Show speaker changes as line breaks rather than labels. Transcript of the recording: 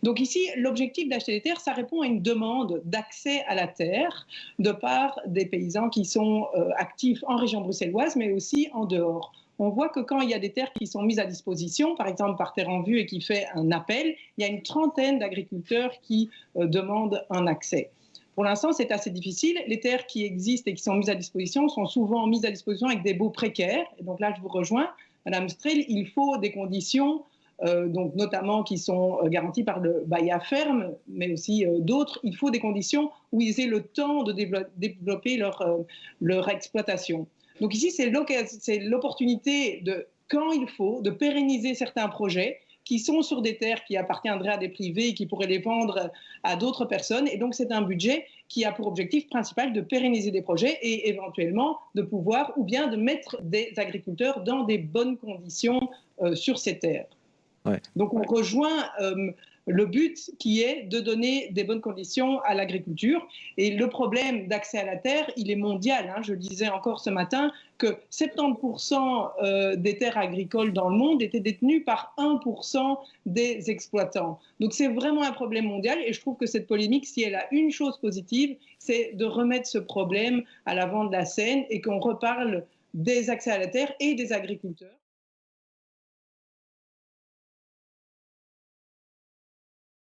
Donc ici, l'objectif d'acheter des terres, ça répond à une demande d'accès à la terre de part des paysans qui sont actifs en région bruxelloise, mais aussi en dehors. On voit que quand il y a des terres qui sont mises à disposition, par exemple par Terre en Vue et qui fait un appel, il y a une trentaine d'agriculteurs qui demandent un accès. Pour l'instant, c'est assez difficile. Les terres qui existent et qui sont mises à disposition sont souvent mises à disposition avec des baux précaires. Et donc là, je vous rejoins, Madame Strel, il faut des conditions donc notamment qui sont garanties par le bail à ferme, mais aussi d'autres. Il faut des conditions où ils aient le temps de développer leur exploitation. Donc ici, c'est l'opportunité de, quand il faut, de pérenniser certains projets qui sont sur des terres qui appartiendraient à des privés et qui pourraient les vendre à d'autres personnes. Et donc, c'est un budget qui a pour objectif principal de pérenniser des projets et éventuellement de pouvoir, ou bien de mettre des agriculteurs dans des bonnes conditions sur ces terres.
Ouais.
Donc, on rejoint le but qui est de donner des bonnes conditions à l'agriculture. Et le problème d'accès à la terre, il est mondial. Je le disais encore ce matin que 70% des terres agricoles dans le monde étaient détenues par 1% des exploitants. Donc c'est vraiment un problème mondial et je trouve que cette polémique, si elle a une chose positive, c'est de remettre ce problème à l'avant de la scène et qu'on reparle des accès à la terre et des agriculteurs.